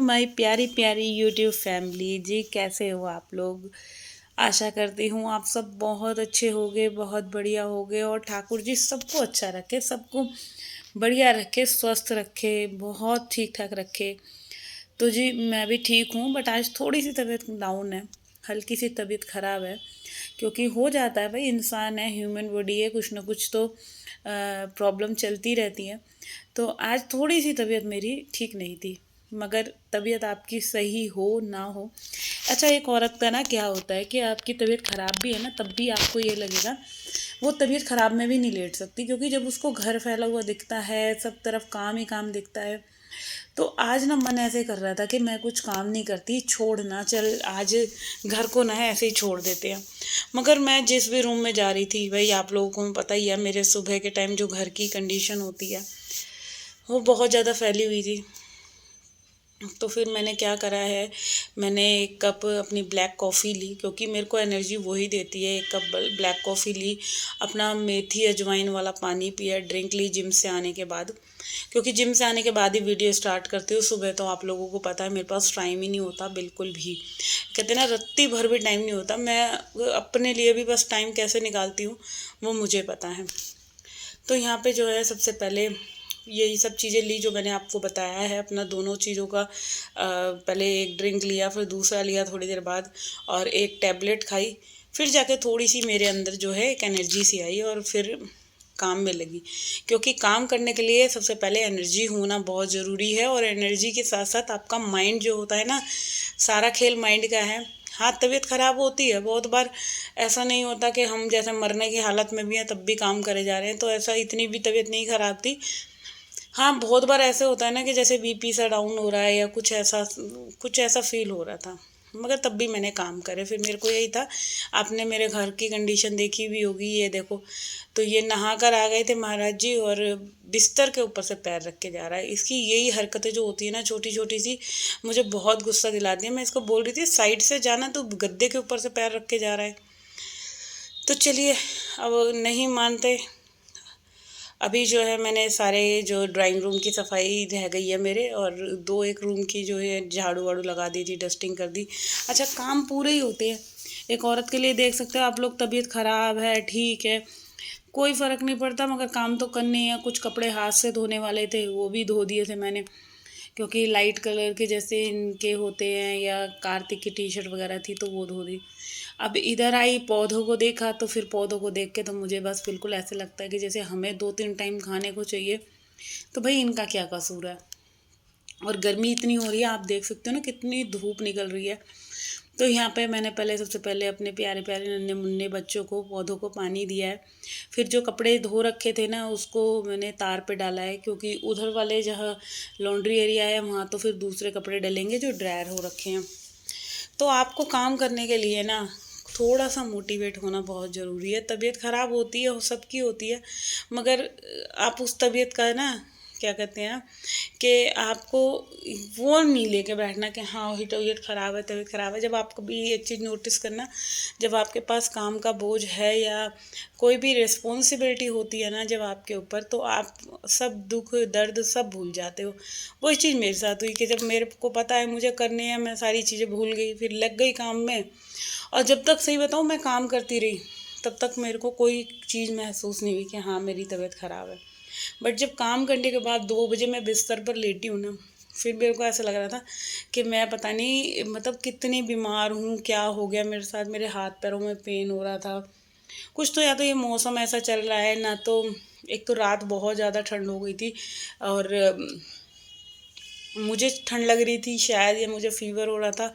My प्यारी प्यारी YouTube family जी, कैसे हो आप लोग। आशा करती हूँ आप सब बहुत अच्छे होगे, बहुत बढ़िया होगे और ठाकुर जी सबको अच्छा रखे, सबको बढ़िया रखे, स्वस्थ रखे, बहुत ठीक ठाक रखे। तो जी मैं भी ठीक हूँ, बट आज थोड़ी सी तबीयत डाउन है, हल्की सी तबीयत ख़राब है। क्योंकि हो जाता है भाई, इंसान है, ह्यूमन बॉडी है, कुछ ना कुछ तो प्रॉब्लम चलती रहती है। तो आज थोड़ी सी तबीयत मेरी ठीक नहीं थी, मगर तबीयत आपकी सही हो ना हो। अच्छा, एक औरत का ना क्या होता है कि आपकी तबीयत ख़राब भी है ना, तब भी आपको ये लगेगा वो तबीयत ख़राब में भी नहीं लेट सकती, क्योंकि जब उसको घर फैला हुआ दिखता है, सब तरफ काम ही काम दिखता है। तो आज ना मन ऐसे कर रहा था कि मैं कुछ काम नहीं करती, छोड़ना चल आज घर को ना ऐसे ही छोड़ देते हैं। मगर मैं जिस भी रूम में जा रही थी, भाई आप लोगों को पता ही है मेरे सुबह के टाइम जो घर की कंडीशन होती है वो बहुत ज़्यादा फैली हुई थी। तो फिर मैंने क्या करा है, मैंने एक कप अपनी ब्लैक कॉफ़ी ली, क्योंकि मेरे को एनर्जी वही देती है। एक कप ब्लैक कॉफ़ी ली, अपना मेथी अजवाइन वाला पानी पिया, ड्रिंक ली जिम से आने के बाद। क्योंकि जिम से आने के बाद ही वीडियो स्टार्ट करती हूँ। सुबह तो आप लोगों को पता है मेरे पास टाइम ही नहीं होता बिल्कुल भी। कहते हैं ना, रत्ती भर भी टाइम नहीं होता। मैं अपने लिए भी बस टाइम कैसे निकालती हूँ वो मुझे पता है। तो यहाँ पे जो है सबसे पहले यही सब चीज़ें ली जो मैंने आपको बताया है। अपना दोनों चीज़ों का पहले एक ड्रिंक लिया, फिर दूसरा लिया थोड़ी देर बाद, और एक टैबलेट खाई। फिर जाके थोड़ी सी मेरे अंदर जो है एक एनर्जी सी आई और फिर काम में लगी। क्योंकि काम करने के लिए सबसे पहले एनर्जी होना बहुत ज़रूरी है, और एनर्जी के साथ साथ आपका माइंड जो होता है ना, सारा खेल माइंड का है। हाँ, तबीयत ख़राब होती है बहुत बार, ऐसा नहीं होता कि हम जैसे मरने की हालत में भी हैं तब भी काम करे जा रहे हैं। तो ऐसा इतनी भी तबीयत नहीं ख़राब थी। हाँ, बहुत बार ऐसे होता है ना कि जैसे बीपी सा डाउन हो रहा है या कुछ ऐसा फील हो रहा था, मगर तब भी मैंने काम करे। फिर मेरे को यही था, आपने मेरे घर की कंडीशन देखी भी होगी, ये देखो। तो ये नहा कर आ गए थे महाराज जी, और बिस्तर के ऊपर से पैर रख के जा रहा है। इसकी यही हरकतें जो होती है ना, छोटी छोटी सी, मुझे बहुत गुस्सा दिलाती है। मैं इसको बोल रही थी साइड से जाना, तो गद्दे के ऊपर से पैर रख के जा रहा है। तो चलिए, अब नहीं मानते। अभी जो है मैंने सारे जो ड्राइंग रूम की सफाई रह गई है मेरे, और दो एक रूम की जो है झाड़ू वाड़ू लगा दी थी, डस्टिंग कर दी। अच्छा, काम पूरे ही होते हैं एक औरत के लिए। देख सकते हो आप लोग, तबीयत ख़राब है, ठीक है, कोई फ़र्क नहीं पड़ता, मगर काम तो करने हैं। कुछ कपड़े हाथ से धोने वाले थे, वो भी धो दिए थे मैंने, क्योंकि लाइट कलर के जैसे इनके होते हैं, या कार्तिक की टी शर्ट वगैरह थी तो वो धो दी। अब इधर आई, पौधों को देखा, तो फिर पौधों को देख के तो मुझे बस बिल्कुल ऐसे लगता है कि जैसे हमें 2-3 टाइम खाने को चाहिए, तो भाई इनका क्या कसूर है। और गर्मी इतनी हो रही है, आप देख सकते हो ना कितनी धूप निकल रही है। तो यहाँ पे मैंने पहले सबसे पहले अपने प्यारे प्यारे नन्हे मुन्ने बच्चों को, पौधों को पानी दिया है। फिर जो कपड़े धो रखे थे ना, उसको मैंने तार पे डाला है, क्योंकि उधर वाले जहाँ लॉन्ड्री एरिया है वहाँ तो फिर दूसरे कपड़े डलेंगे जो ड्रायर हो रखे हैं। तो आपको काम करने के लिए ना थोड़ा सा मोटिवेट होना बहुत ज़रूरी है। तबीयत ख़राब होती है, सबकी होती है, मगर आप उस तबीयत का ना, क्या कहते हैं कि आपको वो नहीं लेके बैठना कि हाँ ही तबीयत ख़राब है, तबीयत ख़राब है। जब आप कभी एक चीज़ नोटिस करना, जब आपके पास काम का बोझ है या कोई भी रिस्पॉन्सिबिलिटी होती है ना जब आपके ऊपर, तो आप सब दुख दर्द सब भूल जाते हो। वही चीज़ मेरे साथ हुई कि जब मेरे को पता है मुझे करने हैं, मैं सारी चीज़ें भूल गई, फिर लग गई काम में। और जब तक, सही बताऊँ, मैं काम करती रही, तब तक मेरे को कोई चीज़ महसूस नहीं हुई कि हाँ मेरी तबीयत ख़राब है। बट जब काम करने के बाद 2 बजे मैं बिस्तर पर लेटी हूँ ना, फिर मेरे को ऐसा लग रहा था कि मैं पता नहीं मतलब कितनी बीमार हूँ, क्या हो गया मेरे साथ। मेरे हाथ पैरों में पेन हो रहा था कुछ। तो या तो ये मौसम ऐसा चल रहा है ना, तो एक तो रात बहुत ज़्यादा ठंड हो गई थी, और मुझे ठंड लग रही थी शायद, या मुझे फ़ीवर हो रहा था,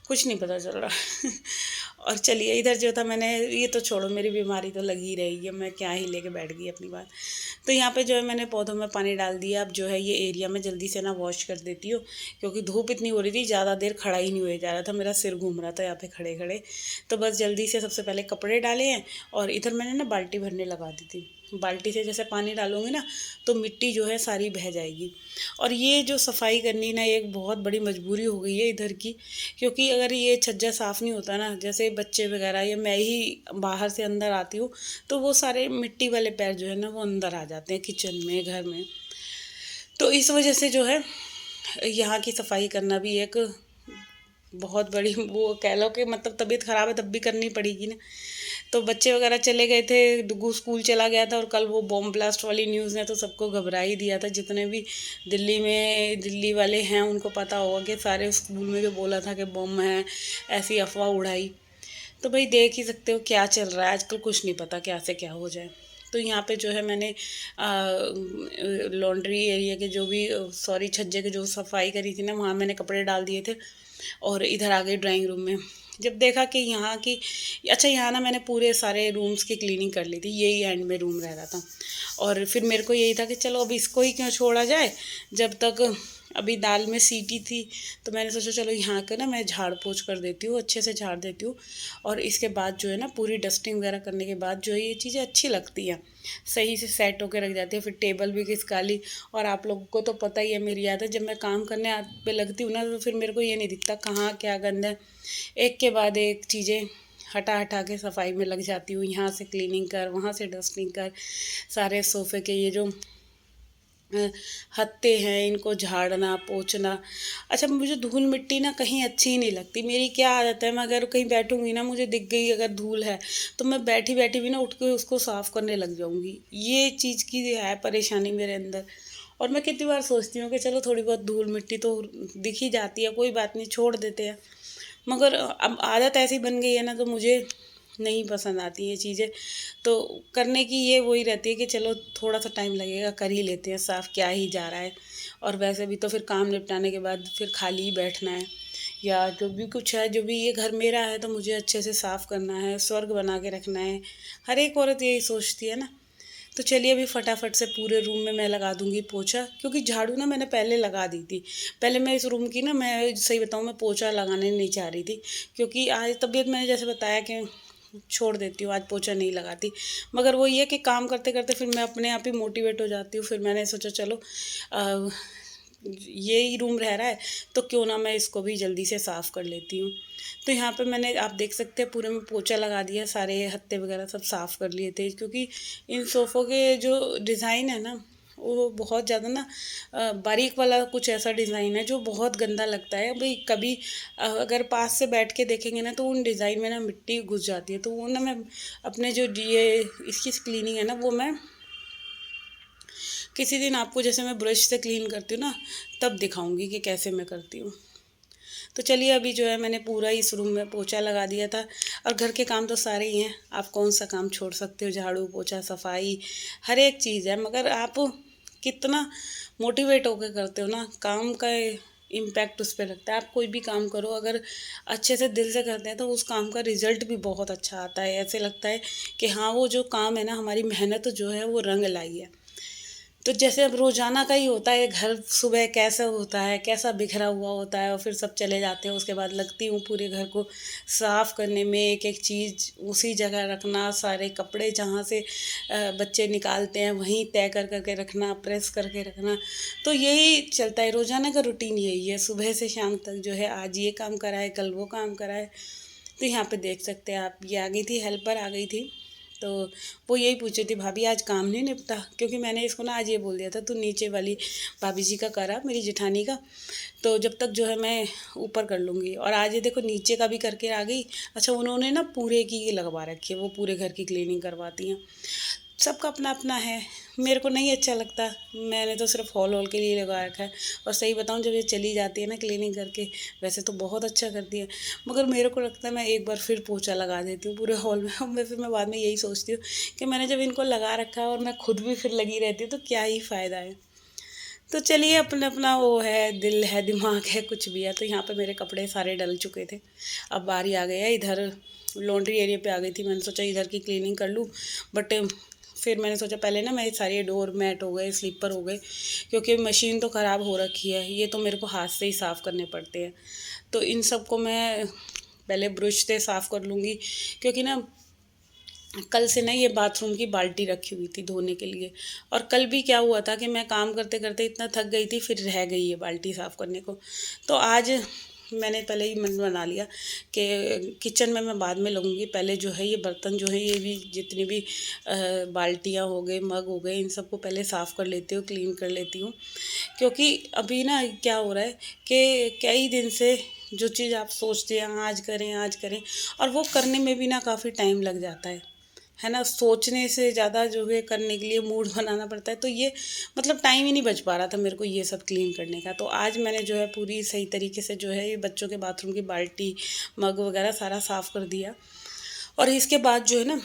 कुछ नहीं पता चल रहा। और चलिए, इधर जो था मैंने, ये तो छोड़ो, मेरी बीमारी तो लगी रहेगी, मैं क्या ही लेके बैठ गई अपनी बात। तो यहाँ पे जो है मैंने पौधों में पानी डाल दिया। अब जो है ये एरिया में जल्दी से ना वॉश कर देती हूँ, क्योंकि धूप इतनी हो रही थी, ज़्यादा देर खड़ा ही नहीं हुआ जा रहा था, मेरा सिर घूम रहा था यहाँ पे खड़े खड़े। तो बस जल्दी से सबसे पहले कपड़े डाले हैं, और इधर मैंने ना बाल्टी भरने लगा दी थी। बाल्टी से जैसे पानी डालूंगी ना, तो मिट्टी जो है सारी बह जाएगी। और ये जो सफाई करनी ना, एक बहुत बड़ी मजबूरी हो गई है इधर की, क्योंकि अगर ये छज्जा साफ़ नहीं होता ना, जैसे बच्चे वगैरह या मैं ही बाहर से अंदर आती हूँ, तो वो सारे मिट्टी वाले पैर जो है ना वो अंदर आ जाते हैं किचन में, घर में। तो इस वजह से जो है यहाँ की सफाई करना भी एक बहुत बड़ी वो कह लो कि मतलब तबीयत ख़राब है तब भी करनी पड़ेगी ना। तो बच्चे वगैरह चले गए थे, डुगू स्कूल चला गया था, और कल वो बॉम्ब ब्लास्ट वाली न्यूज़ ने तो सबको घबरा ही दिया था। जितने भी दिल्ली वाले हैं उनको पता होगा कि सारे स्कूल में जो बोला था कि बम है, ऐसी अफवाह उड़ाई। तो भाई देख ही सकते हो क्या चल रहा है आजकल, कुछ नहीं पता क्या से क्या हो जाए। तो यहाँ पे जो है मैंने लॉन्ड्री एरिया के जो भी सॉरी छज्जे के जो सफाई करी थी ना, वहाँ मैंने कपड़े डाल दिए थे और इधर आ गई ड्राइंग रूम में। जब देखा कि यहाँ की अच्छा, यहाँ ना मैंने पूरे सारे रूम्स की क्लीनिंग कर ली थी, यही एंड में रूम रह रहा था। और फिर मेरे को यही था कि चलो अब इसको ही क्यों छोड़ा जाए, जब तक अभी दाल में सीटी थी। तो मैंने सोचा चलो यहाँ का ना मैं झाड़ पोंछ कर देती हूँ, अच्छे से झाड़ देती हूँ। और इसके बाद जो है ना पूरी डस्टिंग वगैरह करने के बाद जो है ये चीज़ें अच्छी लगती हैं, सही से सेट होकर रख जाती है। फिर टेबल भी खिसकाली। और आप लोगों को तो पता ही है मेरी आदत, जब मैं काम करने पे लगती हूँ ना तो फिर मेरे को ये नहीं दिखता कहाँ क्या गंद है, एक के बाद एक चीज़ें हटा हटा के सफाई में लग जाती हूँ। यहाँ से क्लीनिंग कर, वहाँ से डस्टिंग कर, सारे सोफ़े के ये जो हत्ते हैं इनको झाड़ना पोंछना। अच्छा, मुझे धूल मिट्टी ना कहीं अच्छी ही नहीं लगती। मेरी क्या आदत है, मैं अगर कहीं बैठूंगी ना, मुझे दिख गई अगर धूल है तो मैं बैठी बैठी भी ना उठ के उसको साफ़ करने लग जाऊंगी। ये चीज़ की है परेशानी मेरे अंदर। और मैं कितनी बार सोचती हूँ कि चलो थोड़ी बहुत धूल मिट्टी तो दिख ही जाती है, कोई बात नहीं छोड़ देते हैं। मगर अब आदत ऐसी बन गई है ना, तो मुझे नहीं पसंद आती ये चीज़ें। तो करने की ये वही रहती है कि चलो थोड़ा सा टाइम लगेगा, कर ही लेते हैं साफ़, क्या ही जा रहा है। और वैसे भी तो फिर काम निपटाने के बाद फिर खाली ही बैठना है, या जो भी कुछ है, जो भी ये घर मेरा है तो मुझे अच्छे से साफ़ करना है, स्वर्ग बना के रखना है। हर एक औरत यही सोचती है ना। तो चलिए अभी फटाफट से पूरे रूम में मैं लगा दूंगी पोछा, क्योंकि झाड़ू ना मैंने पहले लगा दी थी। पहले मैं इस रूम की ना, मैं सही बताऊँ, मैं पोछा लगाने नहीं चाह रही थी, क्योंकि आज तबीयत मैंने जैसे बताया कि छोड़ देती हूँ, आज पोछा नहीं लगाती। मगर वो ये कि काम करते करते फिर मैं अपने आप ही मोटिवेट हो जाती हूँ। फिर मैंने सोचा चलो ये ही रूम रह रहा है तो क्यों ना मैं इसको भी जल्दी से साफ़ कर लेती हूँ। तो यहाँ पे मैंने, आप देख सकते हैं, पूरे में पोछा लगा दिया, सारे हत्ते वगैरह सब साफ़ कर लिए थे। क्योंकि इन सोफ़ों के जो डिज़ाइन है ना, वो बहुत ज़्यादा ना बारीक वाला कुछ ऐसा डिज़ाइन है जो बहुत गंदा लगता है भाई। कभी अगर पास से बैठ के देखेंगे ना तो उन डिज़ाइन में ना मिट्टी घुस जाती है। तो वो ना मैं अपने जो ये इसकी क्लीनिंग है ना, वो मैं किसी दिन आपको, जैसे मैं ब्रश से क्लीन करती हूँ ना, तब दिखाऊंगी कि कैसे मैं करती हूँ। तो चलिए अभी जो है मैंने पूरा इस रूम में पोछा लगा दिया था। और घर के काम तो सारे ही हैं, आप कौन सा काम छोड़ सकते हो, झाड़ू पोछा सफाई हर एक चीज़ है। मगर आप कितना मोटिवेट होकर करते हो ना, काम का इम्पैक्ट उस पर लगता है। आप कोई भी काम करो अगर अच्छे से दिल से करते हैं तो उस काम का रिजल्ट भी बहुत अच्छा आता है। ऐसे लगता है कि हाँ, वो जो काम है ना, हमारी मेहनत जो है वो रंग लाई है। तो जैसे अब रोज़ाना का ही होता है, घर सुबह कैसा होता है, कैसा बिखरा हुआ होता है, और फिर सब चले जाते हैं। उसके बाद लगती हूँ पूरे घर को साफ़ करने में, एक एक चीज़ उसी जगह रखना, सारे कपड़े जहाँ से बच्चे निकालते हैं वहीं तय कर करके रखना, प्रेस करके रखना। तो यही चलता है, रोज़ाना का रूटीन यही है, सुबह से शाम तक जो है, आज ये काम कराए कल वो काम कराए। तो यहाँ पे देख सकते हैं आप, ये आ गई थी, हेल्पर आ गई थी। तो वो यही पूछ रही थी, भाभी आज काम नहीं निपटा? क्योंकि मैंने इसको ना आज ये बोल दिया था, तू नीचे वाली भाभी जी का करा, मेरी जेठानी का, तो जब तक जो है मैं ऊपर कर लूँगी। और आज ये देखो नीचे का भी करके आ गई। अच्छा, उन्होंने ना पूरे की लगवा रखी है, वो पूरे घर की क्लीनिंग करवाती हैं। सबका अपना अपना है, मेरे को नहीं अच्छा लगता, मैंने तो सिर्फ हॉल हॉल के लिए लगा रखा है। और सही बताऊं, जब ये चली जाती है ना क्लीनिंग करके, वैसे तो बहुत अच्छा करती है, मगर मेरे को लगता है मैं एक बार फिर पोछा लगा देती हूँ पूरे हॉल में। और मैं बाद में यही सोचती हूँ कि मैंने जब इनको लगा रखा है और मैं खुद भी फिर लगी रहती हूँ तो क्या ही फ़ायदा है। तो चलिए, अपना अपना वो है, दिल है दिमाग है कुछ भी है। तो यहाँ पे मेरे कपड़े सारे डल चुके थे, अब बारी आ गया इधर लॉन्ड्री एरिया पे आ गई थी। मैंने सोचा इधर की क्लीनिंग कर लूँ, बट फिर मैंने सोचा पहले ना मैं सारे डोर मैट हो गए, स्लीपर हो गए, क्योंकि मशीन तो ख़राब हो रखी है, ये तो मेरे को हाथ से ही साफ़ करने पड़ते हैं। तो इन सब को मैं पहले ब्रश से साफ़ कर लूँगी, क्योंकि ना कल से ना ये बाथरूम की बाल्टी रखी हुई थी धोने के लिए। और कल भी क्या हुआ था कि मैं काम करते करते इतना थक गई थी, फिर रह गई ये बाल्टी साफ़ करने को। तो आज मैंने पहले ही मन बना लिया कि किचन में मैं बाद में लगूंगी, पहले जो है ये बर्तन जो है ये भी जितनी भी बाल्टियाँ हो गए, मग हो गए, इन सबको पहले साफ़ कर लेती हूँ, क्लीन कर लेती हूँ। क्योंकि अभी ना क्या हो रहा है कि कई दिन से जो चीज़ आप सोचते हैं आज करें, और वो करने में भी ना काफ़ी टाइम लग जाता है ना। सोचने से ज़्यादा जो है करने के लिए मूड बनाना पड़ता है, तो ये मतलब टाइम ही नहीं बच पा रहा था मेरे को ये सब क्लीन करने का। तो आज मैंने जो है पूरी सही तरीके से जो है ये बच्चों के बाथरूम की बाल्टी, मग वगैरह सारा साफ़ कर दिया। और इसके बाद जो है ना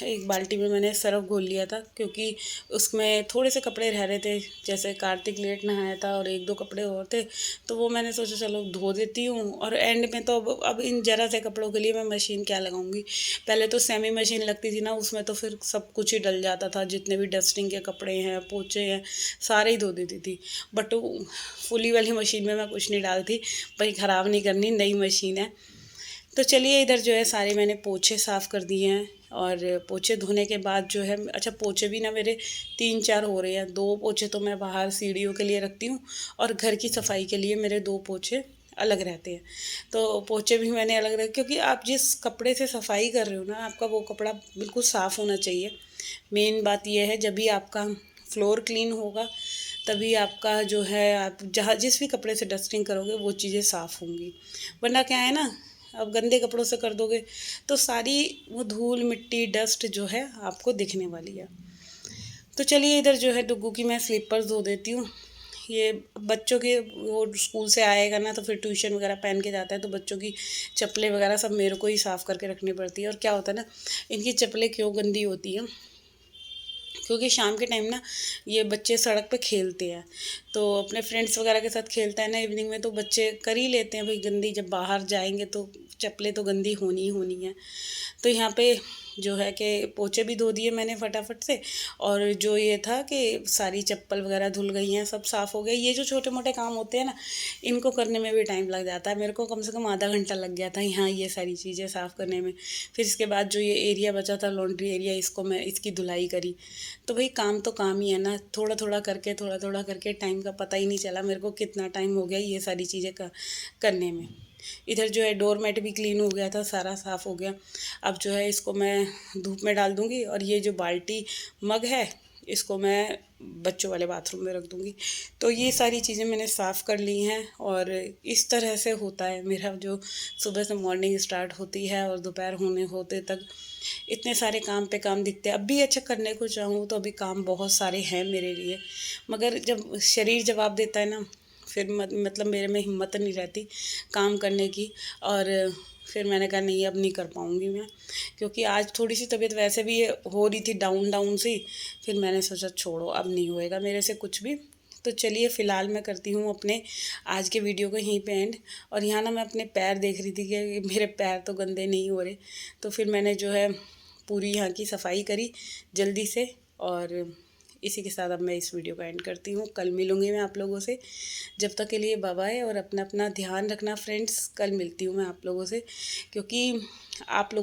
एक बाल्टी में मैंने सरफ़ घोल लिया था, क्योंकि उसमें थोड़े से कपड़े रह रहे थे, जैसे कार्तिक लेट नहाया था और एक दो कपड़े और थे, तो वो मैंने सोचा चलो धो देती हूँ। और एंड में तो अब इन ज़रा से कपड़ों के लिए मैं मशीन क्या लगाऊंगी। पहले तो सेमी मशीन लगती थी ना, उसमें तो फिर सब कुछ ही डल जाता था, जितने भी डस्टिंग के कपड़े हैं, पोछे हैं, सारे ही धो देती थी। बट फुली वाली मशीन में मैं कुछ नहीं डालती, भाई ख़राब नहीं करनी, नई मशीन है। तो चलिए इधर जो है सारे मैंने पोछे साफ़ कर दिए हैं। और पोछे धोने के बाद जो है, अच्छा पोछे भी ना मेरे 3-4 हो रहे हैं। 2 पोछे तो मैं बाहर सीढ़ियों के लिए रखती हूँ, और घर की सफाई के लिए मेरे 2 पोछे अलग रहते हैं। तो पोछे भी मैंने अलग रखे, क्योंकि आप जिस कपड़े से सफाई कर रहे हो ना, आपका वो कपड़ा बिल्कुल साफ़ होना चाहिए। मेन बात यह है, जब भी आपका फ्लोर क्लीन होगा तभी आपका जो है, आप जहाँ जिस भी कपड़े से डस्टिंग करोगे वो चीज़ें साफ़ होंगी। वरना क्या है ना, अब गंदे कपड़ों से कर दोगे तो सारी वो धूल मिट्टी डस्ट जो है आपको दिखने वाली है। तो चलिए इधर जो है डुग्गू की मैं स्लीपर्स धो देती हूँ। ये बच्चों के, वो स्कूल से आएगा ना तो फिर ट्यूशन वगैरह पहन के जाता है, तो बच्चों की चप्पलें वगैरह सब मेरे को ही साफ़ करके रखनी पड़ती है। और क्या होता है ना, इनकी चप्पलें क्यों गंदी होती हैं, क्योंकि शाम के टाइम ना ये बच्चे सड़क पे खेलते हैं, तो अपने फ्रेंड्स वगैरह के साथ खेलता है ना इवनिंग में, तो बच्चे कर ही लेते हैं भाई गंदी, जब बाहर जाएंगे तो चप्पलें तो गंदी होनी ही होनी है। तो यहाँ पे जो है कि पोछे भी धो दिए मैंने फटाफट से, और जो ये था कि सारी चप्पल वगैरह धुल गई हैं, सब साफ़ हो गया। ये जो छोटे मोटे काम होते हैं ना, इनको करने में भी टाइम लग जाता है। मेरे को कम से कम आधा घंटा लग गया था यहाँ ये सारी चीज़ें साफ़ करने में। फिर इसके बाद जो ये एरिया बचा था लॉन्ड्री एरिया, इसको मैं इसकी धुलाई करी। तो भाई काम तो काम ही है ना, थोड़ा थोड़ा करके टाइम का पता ही नहीं चला मेरे को कितना टाइम हो गया ये सारी चीज़ें करने में। इधर जो है डोरमेट भी क्लीन हो गया था, सारा साफ़ हो गया। अब जो है इसको मैं धूप में डाल दूँगी, और ये जो बाल्टी मग है इसको मैं बच्चों वाले बाथरूम में रख दूँगी। तो ये सारी चीज़ें मैंने साफ़ कर ली हैं, और इस तरह से होता है मेरा जो सुबह से मॉर्निंग स्टार्ट होती है और दोपहर होने होते तक इतने सारे काम पे काम दिखते हैं। अब भी अच्छा करने को चाहूँ तो अभी काम बहुत सारे हैं मेरे लिए, मगर जब शरीर जवाब देता है ना, फिर मतलब मेरे में हिम्मत नहीं रहती काम करने की। और फिर मैंने कहा नहीं अब नहीं कर पाऊँगी मैं, क्योंकि आज थोड़ी सी तबीयत वैसे भी हो रही थी डाउन डाउन सी। फिर मैंने सोचा छोड़ो अब नहीं होएगा मेरे से कुछ भी। तो चलिए फ़िलहाल मैं करती हूँ अपने आज के वीडियो को यहीं पे एंड। और यहाँ ना मैं अपने पैर देख रही थी कि मेरे पैर तो गंदे नहीं हो रहे, तो फिर मैंने जो है पूरी यहाँ की सफाई करी जल्दी से। और इसी के साथ अब मैं इस वीडियो को एंड करती हूँ। कल मिलूँगी मैं आप लोगों से, जब तक के लिए बाय बाय, और अपना अपना ध्यान रखना फ्रेंड्स। कल मिलती हूँ मैं आप लोगों से, क्योंकि आप लोग